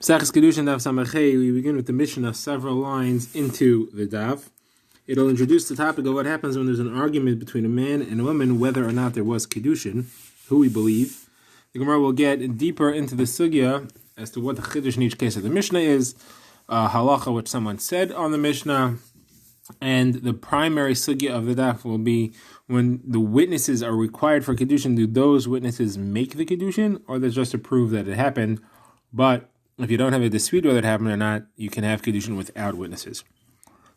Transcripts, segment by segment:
P'sachas Kiddushin Daf Samachei, we begin with the Mishnah several lines into the Daf. It'll introduce the topic of what happens when there's an argument between a man and a woman, whether or not there was Kiddushin, who we believe. The Gemara will get deeper into the sugya as to what the Kiddush in each case of the Mishnah is, halacha which someone said on the Mishnah, and the primary sugya of the Daf will be when the witnesses are required for Kiddushin, do those witnesses make the Kiddushin, or they're just to prove that it happened? But if you don't have a dispute whether it happened or not, you can have Kiddushin without witnesses.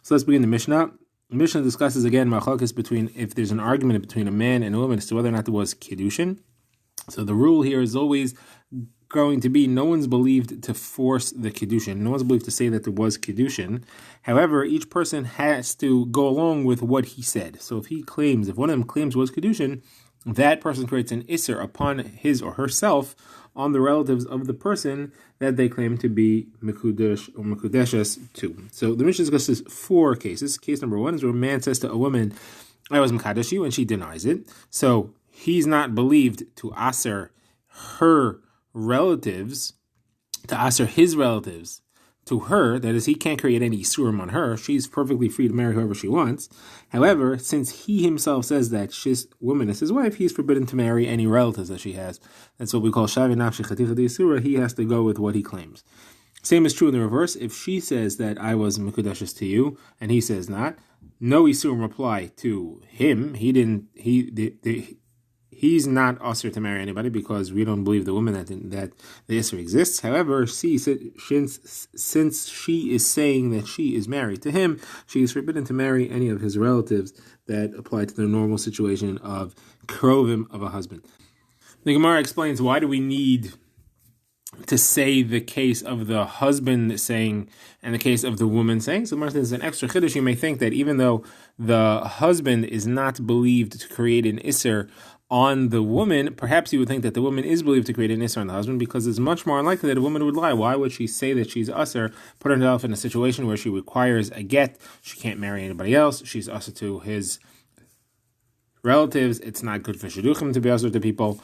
So let's begin the Mishnah. The Mishnah discusses again machlokes between if there's an argument between a man and a woman as to whether or not there was Kiddushin. So the rule here is always going to be no one's believed to force the Kiddushin. No one's believed to say that there was Kiddushin. However, each person has to go along with what he said. So if one of them claims was Kiddushin, that person creates an isser upon his or herself on the relatives of the person that they claim to be mekudesh or mekudeshes to. So the Mishnah discusses four cases. Case number one is where a man says to a woman, I was mekadesh you, and she denies it. So he's not believed to aser her relatives, to aser his relatives to her. That is, he can't create any isurim on her. She's perfectly free to marry whoever she wants. However, since he himself says that this woman is his wife, he's forbidden to marry any relatives that she has. That's what we call shavi nafshi chaticha d'isura. He has to go with what he claims. Same is true in the reverse. If she says that I was mekudeshes to you, and he says not, no isurim apply to him. He's not usher to marry anybody because we don't believe the woman that the Isser exists. However, since she is saying that she is married to him, she is forbidden to marry any of his relatives that apply to the normal situation of krovim of a husband. The Gemara explains, why do we need to say the case of the husband saying and the case of the woman saying? So there's an extra chiddush. You may think that even though the husband is not believed to create an Isser on the woman, perhaps you would think that the woman is believed to create an isser on the husband, because it's much more unlikely that a woman would lie. Why would she say that she's usser, put herself in a situation where she requires a get, she can't marry anybody else, she's usser to his relatives, it's not good for shidduchim to be usser to people.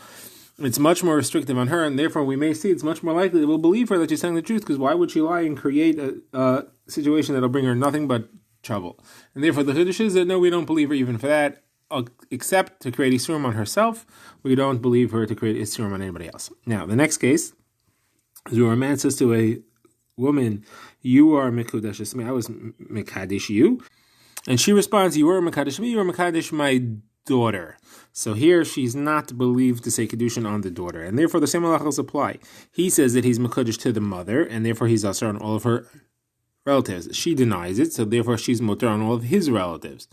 It's much more restrictive on her, and therefore we may see it's much more likely that we'll believe her that she's telling the truth, because why would she lie and create a situation that'll bring her nothing but trouble? And therefore the chiddush is that no, we don't believe her even for that, except to create isurim on herself. We don't believe her to create isurim on anybody else. Now, the next case is where a man says to a woman, you are mekudeshes me, I was mekadesh you. And she responds, you are mekadesh me, you are mekadesh my daughter. So here she's not believed to say Kiddushin on the daughter, and therefore the same halachos apply. He says that he's mekadesh to the mother, and therefore he's usher on all of her relatives. She denies it, so therefore she's mutar on all of his relatives.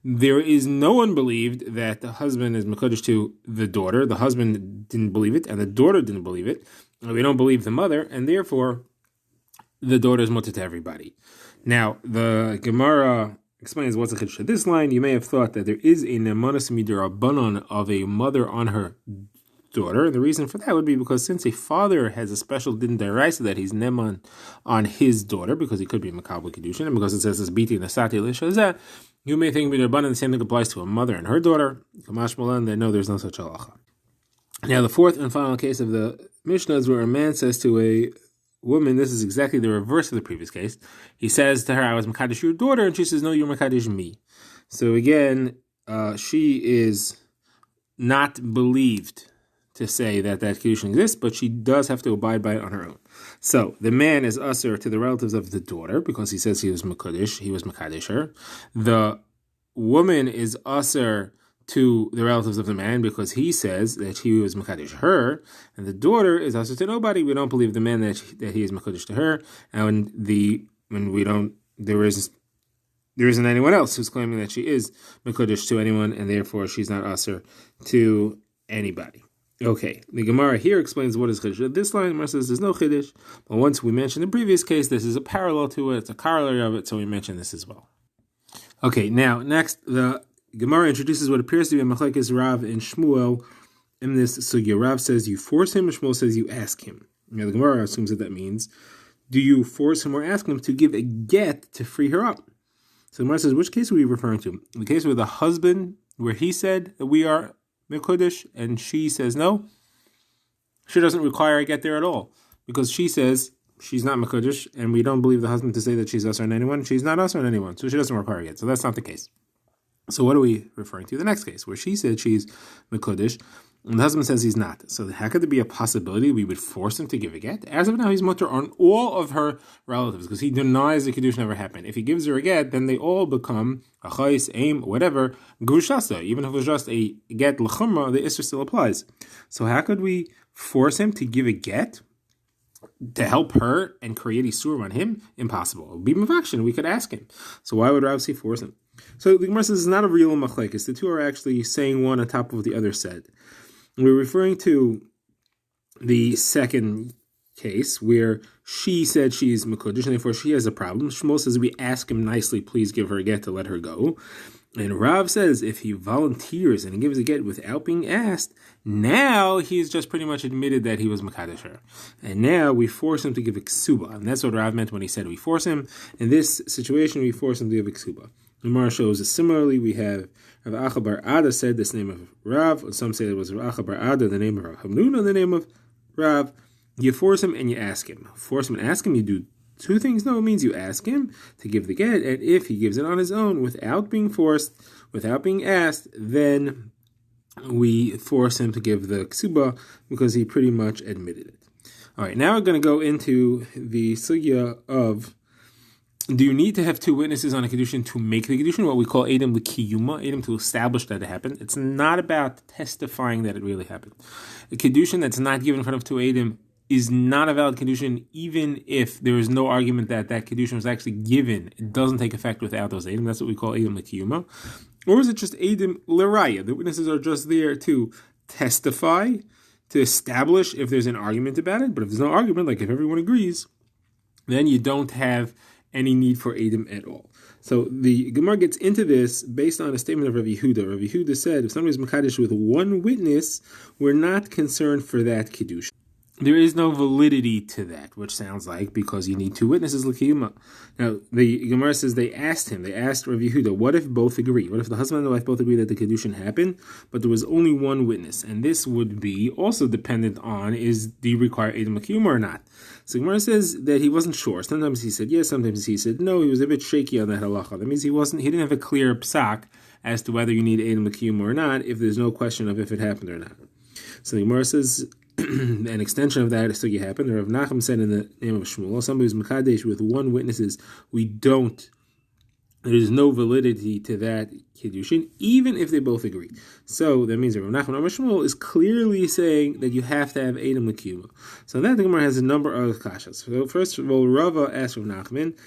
There is no one believed that the husband is mekadesh to the daughter. The husband didn't believe it, and the daughter didn't believe it. We don't believe the mother, and therefore the daughter is mutar to everybody. Now, the Gemara explains what's the chiddush of this line. You may have thought that there is a nemanas midirabanan of a mother on her daughter. And the reason for that would be because since a father has a special din deraisa that he's neman on his daughter, because he could be makabel Kiddushin, and because it says this biti nasati l'shazeh, you may think midirabanan the same thing applies to a mother and her daughter. Kamash malan, that no, there's no such halacha. Now the fourth and final case of the Mishnah is where a man says to a woman, this is exactly the reverse of the previous case. He says to her, I was mekadesh your daughter, and she says, no, you're mekadesh me. So again, she is not believed to say that Kiddushin exists, but she does have to abide by it on her own. So the man is usher to the relatives of the daughter because he says he was mekadesh her. The woman is usher to the relatives of the man because he says that he was mekadesh her, and the daughter is usher to nobody. We don't believe the man that he is mekadesh to her, and when we don't, there isn't anyone else who's claiming that she is mekadesh to anyone, and therefore she's not usher to anybody. Okay, the Gemara here explains what is chiddush. This line, Gemara says there's no chiddush, but once we mentioned the previous case, this is a parallel to it, it's a corollary of it, so we mention this as well. Okay, now, next, the Gemara introduces what appears to be a machlekes Rav and Shmuel in this sugya. Rav says you force him, and Shmuel says you ask him. Now, the Gemara assumes that means, do you force him or ask him to give a get to free her up? So the Gemara says, which case are we referring to? The case with the husband, where he said that we are mekudesh, and she says no. She doesn't require a get there at all, because she says she's not Mekudesh, and we don't believe the husband to say that she's usher on anyone, she's not usher on anyone, so she doesn't require a get. So that's not the case. So what are we referring to? The next case, where she said she's Mekudesh, and the husband says he's not. So how could there be a possibility we would force him to give a get? As of now, he's mutter on all of her relatives, because he denies the Kiddushin never happened. If he gives her a get, then they all become achais, aim, whatever, grushasa. Even if it was just a get l'chumra, the isser still applies. So how could we force him to give a get to help her and create Isurim on him? Impossible. It would be mavakshin. We could ask him. So why would Rav force him? So the Gemara says it's not a real machlekes. The two are actually saying one on top of what the other said. We're referring to the second case where she said she's Mekudesh, and therefore she has a problem. Shmuel says we ask him nicely, please give her a get to let her go. And Rav says if he volunteers and he gives a get without being asked, now he's just pretty much admitted that he was Mekadesh her. And now we force him to give a ksuba. And that's what Rav meant when he said we force him. In this situation, we force him to give a ksuba. The Gemara shows that similarly we have Rav Acha bar Ada said this name of Rav, and some say it was Rav Acha bar Ada, the name of Rav Hamnuna, the name of Rav. You force him and you ask him. Force him and ask him, you do two things. No, it means you ask him to give the get, and if he gives it on his own without being forced, without being asked, then we force him to give the ksuba because he pretty much admitted it. All right, now we're going to go into the sugya of, do you need to have two witnesses on a Kiddushin to make the Kiddushin, what we call Edom L'Kiyuma, Edom to establish that it happened? It's not about testifying that it really happened. A Kiddushin that's not given in front of two Edom is not a valid Kiddushin, even if there is no argument that that Kiddushin was actually given. It doesn't take effect without those Edom. That's what we call Edom L'Kiyuma. Or is it just Edom L'Raya? The witnesses are just there to testify, to establish if there's an argument about it. But if there's no argument, like if everyone agrees, then you don't have any need for Edom at all. So the Gemara gets into this based on a statement of Rav Yehuda. Rav Yehuda said, if somebody's Mekadesh with one witness, we're not concerned for that Kiddush. There is no validity to that, which sounds like because you need two witnesses, l'kiyuma. Now, the Gemara says they asked Rav Yehuda, what if both agree? What if the husband and the wife both agree that the Kiddushin happened, but there was only one witness? And this would be also dependent on, do you require Edom l'kiyuma or not? So Gemara says that he wasn't sure. Sometimes he said yes, sometimes he said no. He was a bit shaky on that halacha. That means he didn't have a clear psak as to whether you need Edom l'kiyuma or not, if there's no question of if it happened or not. So the Gemara says, an extension of that is still happened. Rav Nachum said in the name of Shmuel, somebody who's Mekadesh with one witnesses, there is no validity to that Kiddushin, even if they both agree. So that means that Rav Nachman Shmuel is clearly saying that you have to have Edom l'kiyuma. So that the Gemara has a number of kashas. So first of all, Rava asked Rav Nachman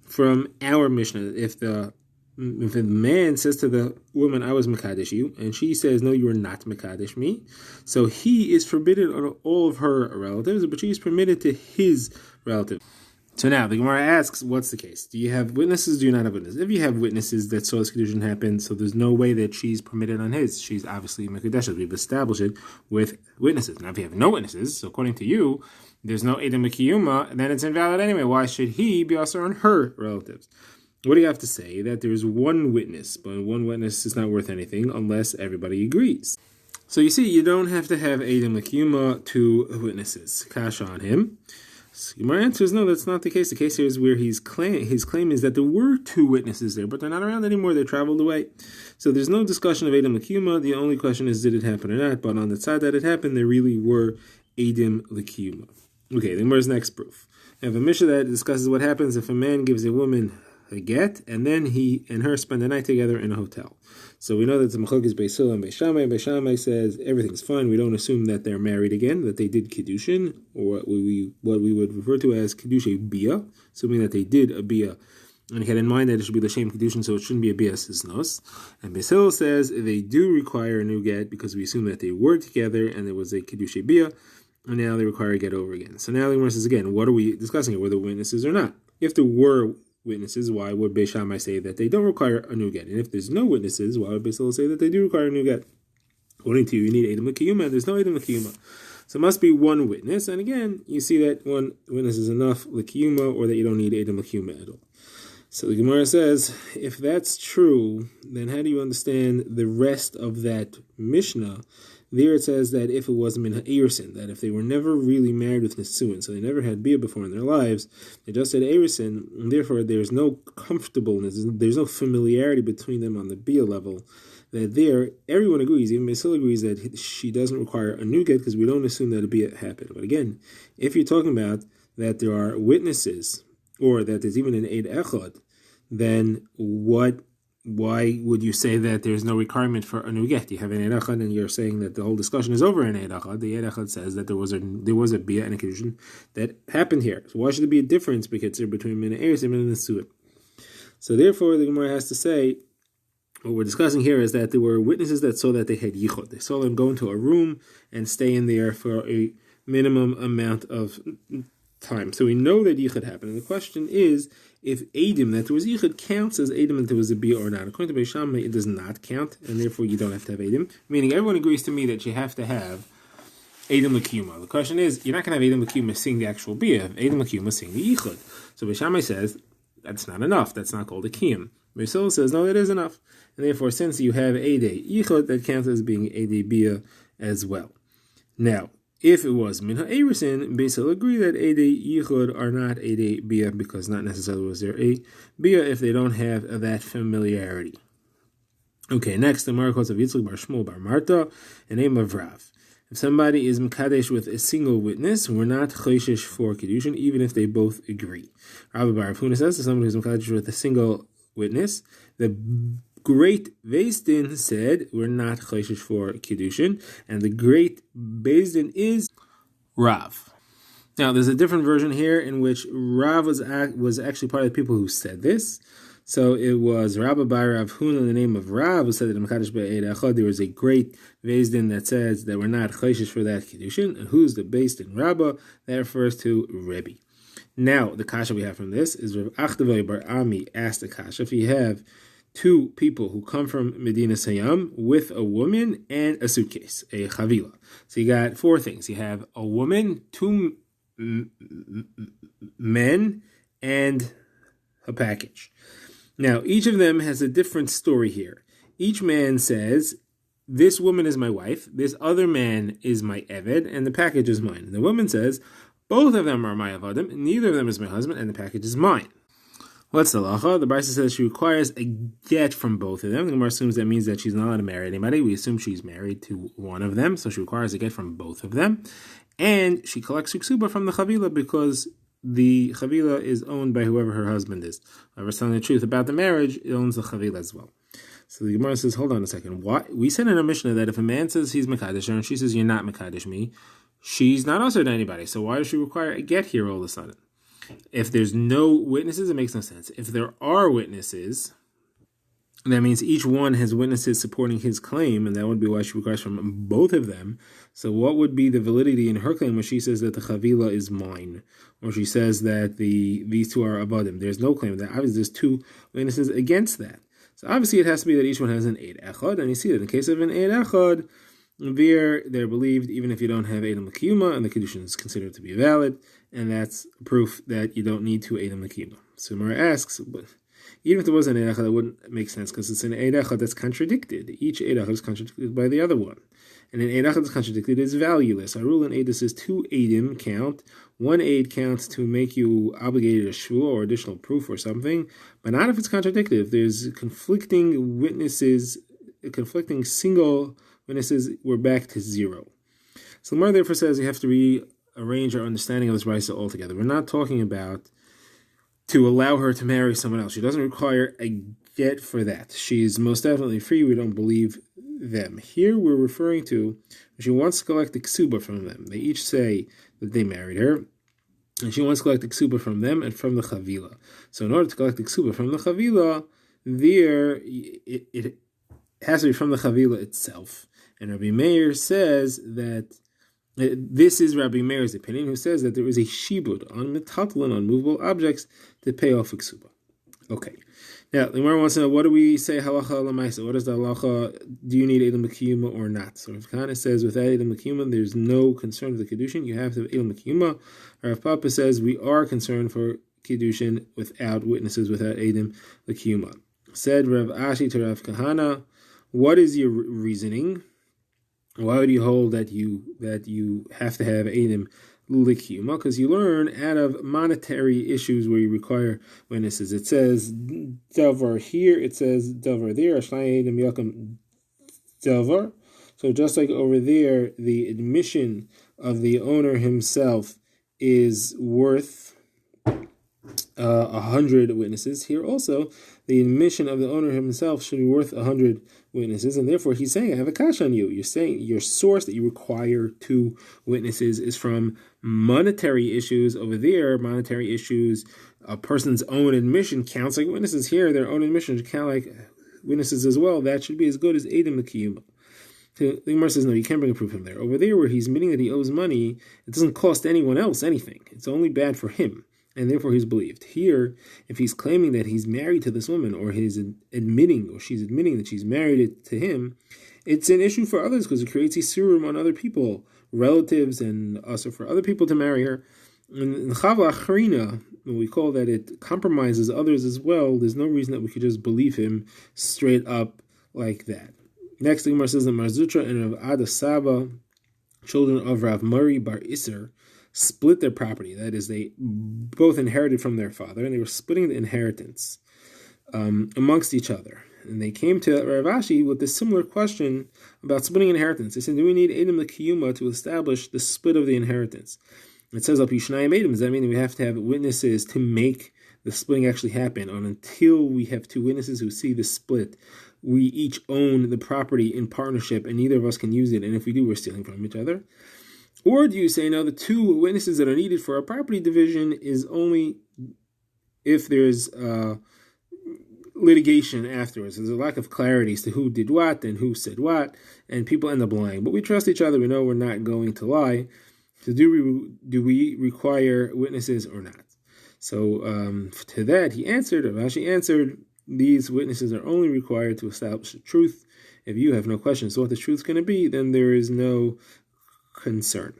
from our Mishnah, if the man says to the woman, I was Mekadesh you, and she says, no, you are not Mekadesh me, so he is forbidden on all of her relatives, but she is permitted to his relatives. So now, the Gemara asks, what's the case? Do you have witnesses? Do you not have witnesses? If you have witnesses that saw this Kiddushin happen, so there's no way that she's permitted on his. She's obviously Mekadesh. We've established it with witnesses. Now, if you have no witnesses, so according to you, there's no Edom l'kiyuma, then it's invalid anyway. Why should he be also on her relatives? What do you have to say? That there's one witness, but one witness is not worth anything unless everybody agrees. So you see, you don't have to have Edom l'kiyuma, two witnesses. Kasha on him. My answer is no, that's not the case. The case here is where his claim is that there were two witnesses there, but they're not around anymore. They traveled away. So there's no discussion of Edom l'kiyuma. The only question is, did it happen or not? But on the side that it happened, there really were Edom l'kiyuma. Okay, then where's the next proof? I have a Mishnah that discusses what happens if a man gives a woman a get, and then he and her spend the night together in a hotel. So we know that the Machok is Beis Hillel and Beis Shammai. Beis Shammai says everything's fine. We don't assume that they're married again, that they did Kiddushin, or what we would refer to as Kiddushay Bia, assuming that they did a Bia. And he had in mind that it should be the same Kiddushin, so it shouldn't be a Bia Sisnos. And Beis Hillel says they do require a new get because we assume that they were together and there was a Kiddushay Bia, and now they require a get over again. So now the Gemara says again, what are we discussing here, whether witnesses or not? If there were witnesses, why would Beis Shammai say that they don't require a new get? And if there's no witnesses, why would Beis Hillel say that they do require a new get? According to you need Edom l'kiyuma, and there's no Edom l'kiyuma. So it must be one witness, and again, you see that one witness is enough l'kiyuma, or that you don't need Edom l'kiyuma at all. So the Gemara says, if that's true, then how do you understand the rest of that Mishnah There it says that if it was min ha'erisin, that if they were never really married with Nisuin, so they never had bia before in their lives, they just had erisin, and therefore there's no comfortableness, there's no familiarity between them on the bia level. That there, everyone agrees, even Basil agrees that she doesn't require a new get because we don't assume that a bia happened. But again, if you're talking about that there are witnesses, or that there's even an eid echad, then why would you say that there's no requirement for a new get? You have an eid echad, and you're saying that the whole discussion is over in eid echad. The eid echad says that there was a bia and a kiddushin that happened here. So why should there be a difference between min ha'eris and min ha'suin? So therefore, the Gemara has to say, what we're discussing here is that there were witnesses that saw that they had yichud. They saw them go into a room and stay in there for a minimum amount of time. So we know that yichud happened. And the question is, if Eidim that there was yichud counts as Eidim that there was a bia or not. According to Beis Shammai, it does not count, and therefore you don't have to have Eidim. Meaning everyone agrees to me that you have to have Eidim l'kiyuma. The question is, you're not going to have Eidim l'kiyuma seeing the actual bia. Eidim l'kiyuma seeing the yichud. So Beis Shammai says, that's not enough. That's not called a kiyum. Beis Hillel says, no, that is enough. And therefore, since you have Eidei Yichud, that counts as being Eidei Bia as well. Now, if it was Min HaErisin, Beis Hillel agree that Eidei Yichud are not Eidei Bia because not necessarily was there a Bia if they don't have that familiarity. Okay, next, the Gemara quotes of Yitzchak bar Shmuel bar Marta, a name of Rav. If somebody is Mekadesh with a single witness, we're not Choshesh for Kiddushin, even if they both agree. Rav bar Huna says, if somebody who's Mekadesh with a single witness, the great Beis Din said we're not Choshesh for Kiddushin, and the great Beis Din is Rav. Now, there's a different version here in which Rav was actually part of the people who said this. So it was Rabba bar Rav Huna in the name of Rav who said that in Mekadesh be'eid echad there was a great Beis Din that says that we're not Choshesh for that Kiddushin. And who's the Beis Din Rabba? That refers to Rebbe. Now, the kasha we have from this is Rav Achdavai bar Ami asked the kasha, if you have two people who come from Medina Sayyam with a woman and a suitcase, a chavila. So you got four things. You have a woman, two men, and a package. Now, each of them has a different story here. Each man says, this woman is my wife, this other man is my eved, and the package is mine. And the woman says, both of them are my avadim, neither of them is my husband, and the package is mine. What's the halacha? The Brisa says she requires a get from both of them. The Gemara assumes that means that she's not allowed to marry anybody. We assume she's married to one of them, so she requires a get from both of them. And she collects ksuba from the chavila because the chavila is owned by whoever her husband is. Whoever's telling the truth about the marriage, it owns the chavila as well. So the Gemara says, hold on a second. Why? We said in our Mishnah that if a man says he's Mekadesh and she says you're not Mekadesh me, she's not also to anybody. So why does she require a get here all of a sudden? If there's no witnesses, it makes no sense. If there are witnesses, that means each one has witnesses supporting his claim, and that would be why she requires from both of them. So what would be the validity in her claim when she says that the chavila is mine, or she says that these two are avadim? There's no claim. That obviously there's two witnesses against that. So obviously it has to be that each one has an eid echad, and you see that in the case of an eid echad, they're believed even if you don't have Eidam L'Kiyuma, and the Kiddushin is considered to be valid, and that's proof that you don't need two Eidam L'Kiyuma. So Mara asks, but even if there was an Eid Echad, that wouldn't make sense, because it's an Eid Echad that's contradicted. Each Eid Echad is contradicted by the other one. And an Eid Echad that's contradicted is valueless. Our rule in Eid says two Eidim count. One Eid counts to make you obligated a shvua or additional proof or something, but not if it's contradicted. If there's conflicting witnesses, conflicting single witnesses, we're back to zero. So the Gemara therefore says you have to rearrange our understanding of this brisa altogether. We're not talking about to allow her to marry someone else. She doesn't require a get for that. She's most definitely free. We don't believe them. Here we're referring to, she wants to collect the ksuba from them. They each say that they married her, and she wants to collect the ksuba from them and from the chavila. So in order to collect the ksuba from the chavila, it has to be from the chavila itself. And Rabbi Meir says that this is Rabbi Meir's opinion, who says that there is a shibud on metatlan, on movable objects, to pay off a ksuba. Okay. Now, the Gemara wants to know, what do we say halacha lamaisa? What is the halacha? Do you need Eidam L'Kiyuma or not? So Rav Kahana says, without Eidam L'Kiyuma, there's no concern with the Kiddushin. You have to have Eidam L'Kiyuma. Rav Papa says, we are concerned for Kiddushin without witnesses, without Eidam L'Kiyuma. Said Rav Ashi to Rav Kahana, what is your reasoning? Why would you hold that you have to have Eidim Likiyuma? Because you learn out of monetary issues where you require witnesses. It says Davar here, it says Davar there, Ashlai Eidim Yakum Davar. So just like over there, the admission of the owner himself is worth 100 witnesses. Here also, the admission of the owner himself should be worth 100 witnesses, and therefore he's saying, I have a kash on you. You're saying your source that you require 2 witnesses is from monetary issues. Over there, monetary issues, a person's own admission counts like witnesses. Here, their own admission should count like witnesses as well. That should be as good as Eidim L'Kiyuma. The Gemara says, no, you can't bring a proof from there. Over there, where he's admitting that he owes money, it doesn't cost anyone else anything. It's only bad for him, and therefore he's believed. Here, if he's claiming that he's married to this woman, or he's admitting, or she's admitting that she's married to him, it's an issue for others because it creates isurim on other people, relatives, and also for other people to marry her. And Chava Achrina, we call that it compromises others as well. There's no reason that we could just believe him straight up like that. Next, the Gemara says that Marzutra and Rav Ada Saba, children of Rav Murray Bar Isser, split their property. That is, they both inherited from their father, and they were splitting the inheritance amongst each other. And they came to Rav Ashi with a similar question about splitting inheritance. They said, do we need Eidim L'Kiyuma to establish the split of the inheritance? It says, Al Pishnayim Eidim, does that mean that we have to have witnesses to make the splitting actually happen? And until we have 2 witnesses who see the split, we each own the property in partnership, and neither of us can use it. And if we do, we're stealing from each other. Or do you say, no, the 2 witnesses that are needed for a property division is only if there's litigation afterwards. There's a lack of clarity as to who did what and who said what, and people end up lying. But we trust each other. We know we're not going to lie. So do we require witnesses or not? So to that, he answered, or Rashi answered, these witnesses are only required to establish the truth. If you have no questions what the truth is going to be, then there is no concern.